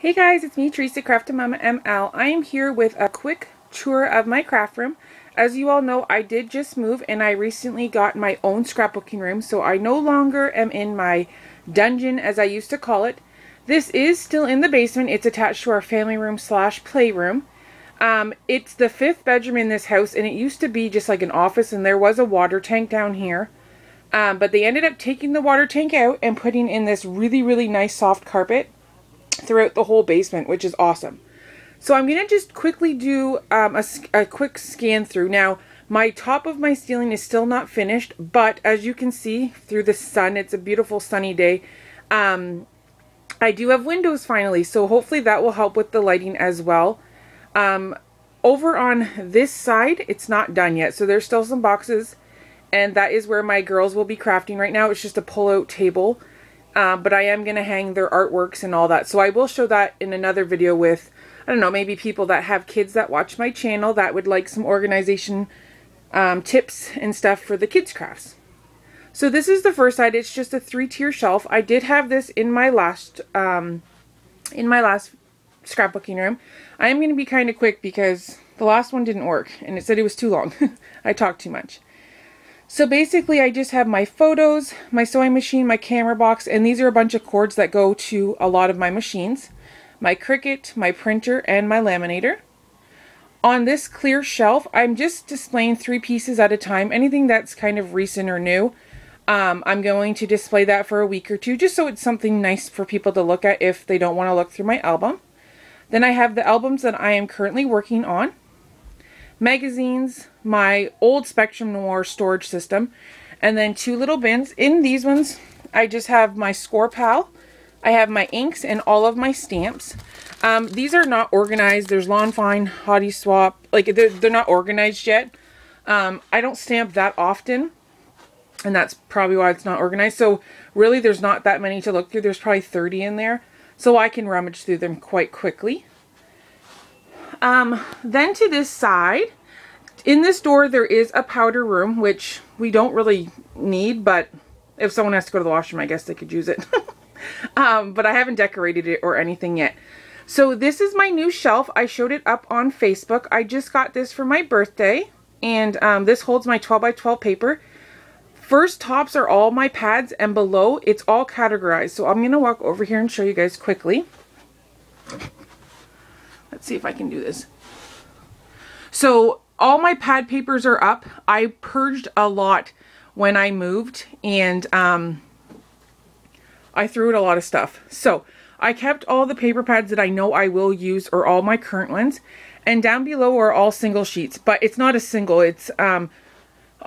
Hey guys, it's me, Teresa, Craftin' Mama ML. I am here with a quick tour of my craft room. As you all know, I did just move and I recently got my own scrapbooking room, so I no longer am in my dungeon as I used to call it. This is still in the basement. It's attached to our family room slash playroom. It's the 5th bedroom in this house, and it used to be just like an office, and there was a water tank down here. But they ended up taking the water tank out and putting in this really nice soft carpet throughout the whole basement, which is awesome. So I'm going to just quickly do a quick scan through. Now, my top of my ceiling is still not finished, but as you can see through the sun, it's a beautiful sunny day. I do have windows finally, so hopefully that will help with the lighting as well. Over on this side, it's not done yet, so there's still some boxes, and that is where my girls will be crafting right now. It's just a pull-out table. But I am going to hang their artworks and all that. So I will show that in another video with, I don't know, maybe people that have kids that watch my channel that would like some organization tips and stuff for the kids' crafts. So this is the first side. It's just a 3-tier shelf. I did have this in my last scrapbooking room. I am going to be kind of quick because the last one didn't work and it said it was too long. I talked too much. So basically I just have my photos, my sewing machine, my camera box, and these are a bunch of cords that go to a lot of my machines. My Cricut, my printer, and my laminator. On this clear shelf, I'm just displaying 3 pieces at a time. Anything that's kind of recent or new, I'm going to display that for a week or two, just so it's something nice for people to look at if they don't want to look through my album. Then I have the albums that I am currently working on. Magazines, my old Spectrum Noir storage system, and then 2 little bins. In these ones, I just have my Score Pal, I have my inks, and all of my stamps. These are not organized. There's Lawn Find, Hottie Swap, like they're not organized yet. I don't stamp that often, and that's probably why it's not organized. So really there's not that many to look through. There's probably 30 in there, so I can rummage through them quite quickly. Then to this side, in this door there is a powder room, which we don't really need, but if someone has to go to the washroom, I guess they could use it. But I haven't decorated it or anything yet. So this is my new shelf. I showed it up on Facebook. I just got this for my birthday, and this holds my 12 by 12 paper. First tops are all my pads, and below it's all categorized. So I'm going to walk over here and show you guys quickly. Let's see if I can do this. So all my pad papers are up. I purged a lot when I moved, and I threw out a lot of stuff. So I kept all the paper pads that I know I will use, or all my current ones. And down below are all single sheets, but it's not a single. It's a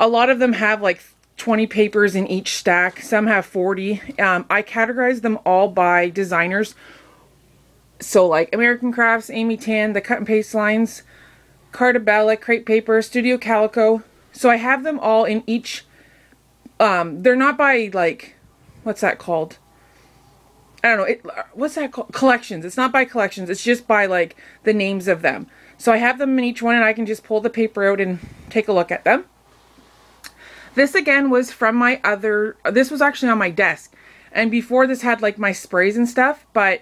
lot of them have like 20 papers in each stack. Some have 40. I categorized them all by designers. So like American Crafts, Amy Tan, the cut and paste lines, Carta Bella, Crepe Paper, Studio Calico. So I have them all in each, they're not by like, what's that called? I don't know, what's that called? Collections. It's not by collections, it's just by like the names of them. So I have them in each one, and I can just pull the paper out and take a look at them. This again was from my other, this was actually on my desk. And before this had like my sprays and stuff, but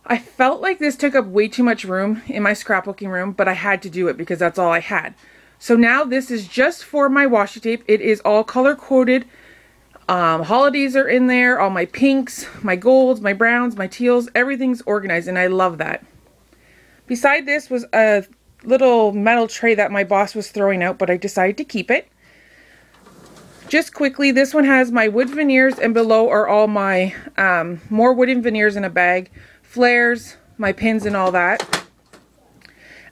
I felt like this took up way too much room in my scrapbooking room, but I had to do it because that's all I had. So now this is just for my washi tape. It is all color coded. Holidays are in there, all my pinks, my golds, my browns, my teals, everything's organized, and I love that. Beside this was a little metal tray that my boss was throwing out, but I decided to keep it. Just quickly, this one has my wood veneers, and below are all my more wooden veneers in a bag. Flares, my pins, and all that.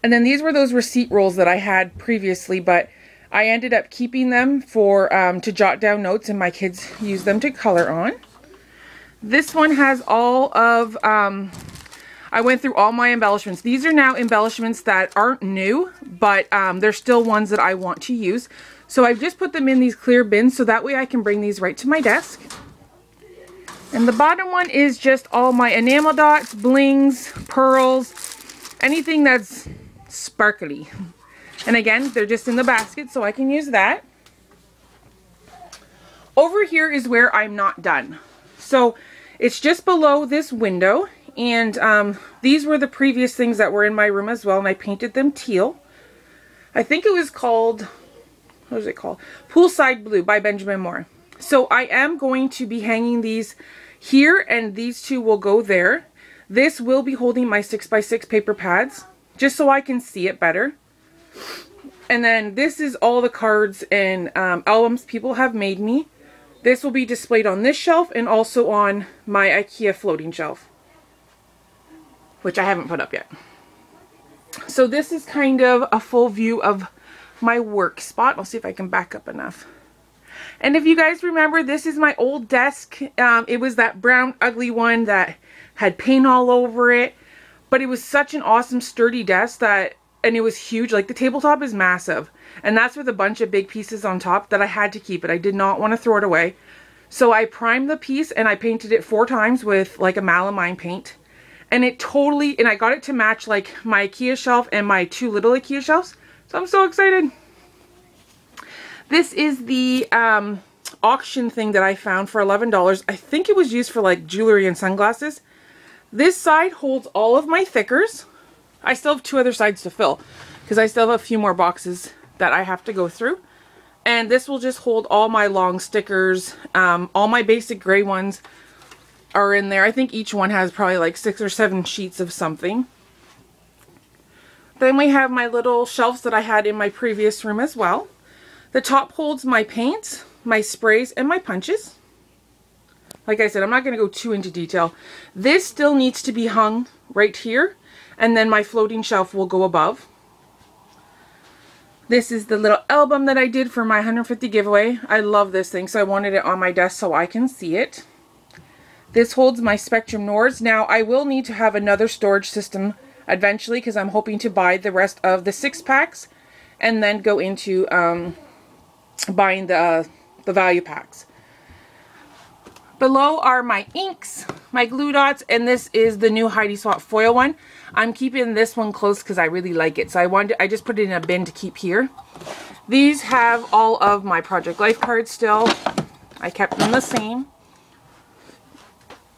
And then these were those receipt rolls that I had previously, but I ended up keeping them for to jot down notes, and my kids use them to color on. This one has all of, I went through all my embellishments. These are now embellishments that aren't new, but they're still ones that I want to use. So I've just put them in these clear bins, so that way I can bring these right to my desk. And the bottom one is just all my enamel dots, blings, pearls, anything that's sparkly. And again, they're just in the basket, so I can use that. Over here is where I'm not done. So it's just below this window, And these were the previous things that were in my room as well, and I painted them teal. I think it was called, what was it called? Poolside Blue by Benjamin Moore. So I am going to be hanging these here, and these two will go there. This will be holding my 6x6 paper pads, just so I can see it better. And then this is all the cards and albums people have made me. This will be displayed on this shelf and also on my IKEA floating shelf, which I haven't put up yet. So this is kind of a full view of my work spot. I'll see if I can back up enough. And if you guys remember, this is my old desk. It was that brown ugly one that had paint all over it, but it was such an awesome sturdy desk that, and it was huge. Like, the tabletop is massive, and that's with a bunch of big pieces on top that I had to keep it. I did not want to throw it away. So I primed the piece and I painted it 4 times with like a melamine paint. And it totally, and I got it to match like my IKEA shelf and my 2 little IKEA shelves. So I'm so excited. This is the auction thing that I found for $11. I think it was used for like jewelry and sunglasses. This side holds all of my thickers. I still have 2 other sides to fill because I still have a few more boxes that I have to go through. And this will just hold all my long stickers. All my basic gray ones are in there. I think each one has probably like 6 or 7 sheets of something. Then we have my little shelves that I had in my previous room as well. The top holds my paints, my sprays, and my punches. Like I said, I'm not going to go too into detail. This still needs to be hung right here, and then my floating shelf will go above. This is the little album that I did for my 150 giveaway. I love this thing, so I wanted it on my desk so I can see it. This holds my Spectrum Noirs. Now, I will need to have another storage system eventually because I'm hoping to buy the rest of the 6-packs and then go into buying the value packs. Below are my inks, my glue dots, and this is the new Heidi Swapp foil one. I'm keeping this one close because I really like it, so I just put it in a bin to keep here. These have all of my Project Life cards still. I kept them the same.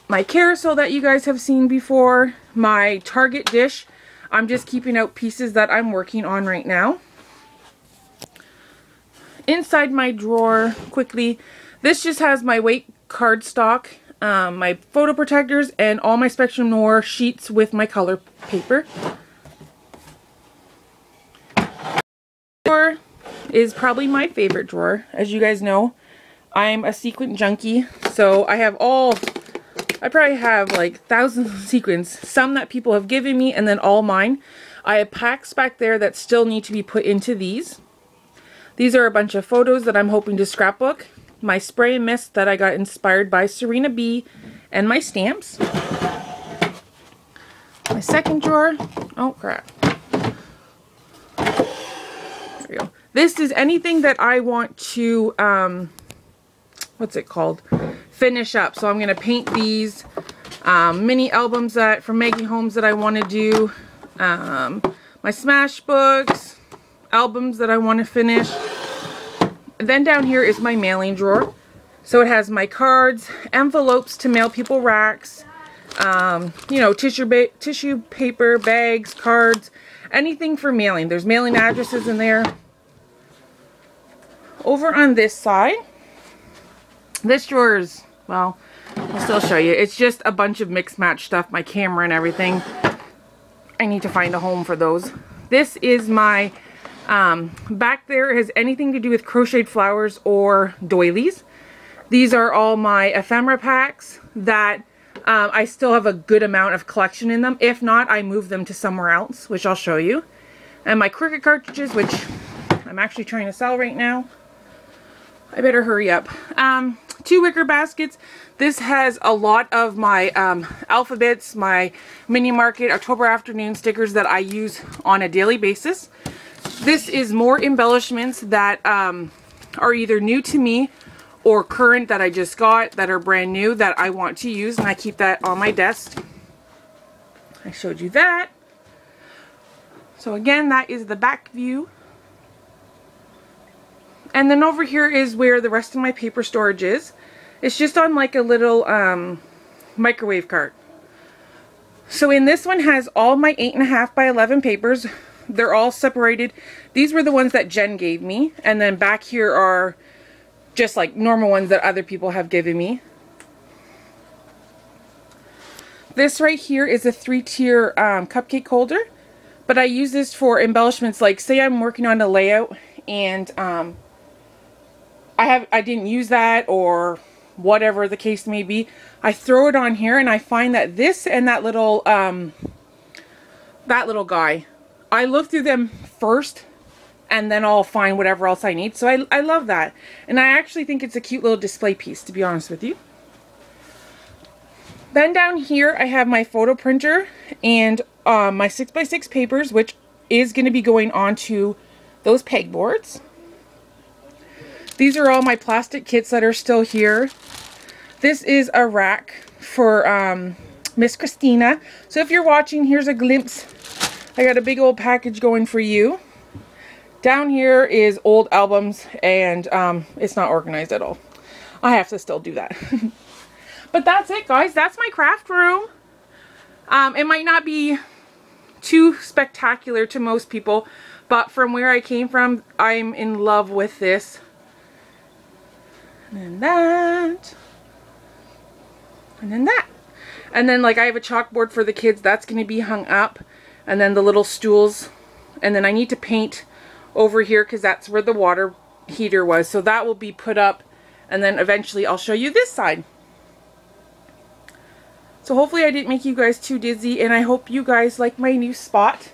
My carousel that you guys have seen before. My Target dish. I'm just keeping out pieces that I'm working on right now. Inside my drawer, quickly, this just has my weight cardstock, my photo protectors, and all my Spectrum Noir sheets with my color paper. Drawer is probably my favorite drawer. As you guys know, I'm a sequin junkie, so I probably have like thousands of sequins, some that people have given me and then all mine. I have packs back there that still need to be put into these. These are a bunch of photos that I'm hoping to scrapbook. My spray and mist that I got inspired by Serena B, and my stamps. My second drawer. Oh crap. There we go. This is anything that I want to, what's it called? Finish up. So I'm going to paint these mini albums from Maggie Holmes that I want to do. My Smash books, albums that I want to finish. And then down here is my mailing drawer. So it has my cards, envelopes to mail people racks, you know, tissue paper, bags, cards, anything for mailing. There's mailing addresses in there. Over on this side, this drawer is, well, I'll still show you. It's just a bunch of mixed match stuff, my camera and everything. I need to find a home for those. This is my, back there has anything to do with crocheted flowers or doilies. These are all my ephemera packs that I still have a good amount of collection in them. If not, I move them to somewhere else, which I'll show you. And my Cricut cartridges, which I'm actually trying to sell right now. I better hurry up. 2 wicker baskets. This has a lot of my alphabets, my mini market, October afternoon stickers that I use on a daily basis. This is more embellishments that are either new to me or current that I just got that are brand new that I want to use, and I keep that on my desk. I showed you that. So again, that is the back view. And then over here is where the rest of my paper storage is. It's just on like a little microwave cart. So in this one has all my 8.5 by 11 papers. They're all separated. These were the ones that Jen gave me. And then back here are just like normal ones that other people have given me. This right here is a 3-tier cupcake holder. But I use this for embellishments, like say I'm working on a layout and I didn't use that, or whatever the case may be. I throw it on here, and I find that this and that little guy, I look through them first and then I'll find whatever else I need. So I love that. And I actually think it's a cute little display piece, to be honest with you. Then down here I have my photo printer and my 6x6 papers, which is going to be going onto those pegboards. These are all my plastic kits that are still here. This is a rack for Miss Christina. So if you're watching, here's a glimpse. I got a big old package going for you. Down here is old albums, and it's not organized at all. I have to still do that. But that's it, guys. That's my craft room. It might not be too spectacular to most people, but from where I came from, I'm in love with this. And then that. And then that. And then like I have a chalkboard for the kids. That's going to be hung up. And then the little stools. And then I need to paint over here because that's where the water heater was. So that will be put up. And then eventually I'll show you this side. So hopefully I didn't make you guys too dizzy. And I hope you guys like my new spot.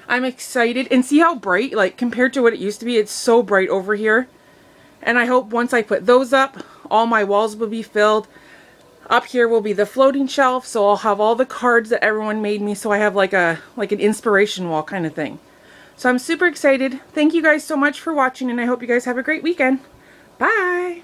I'm excited. And see how bright, like compared to what it used to be, it's so bright over here. And I hope once I put those up, all my walls will be filled. Up here will be the floating shelf, so I'll have all the cards that everyone made me, so I have like an inspiration wall kind of thing. So I'm super excited. Thank you guys so much for watching, and I hope you guys have a great weekend. Bye!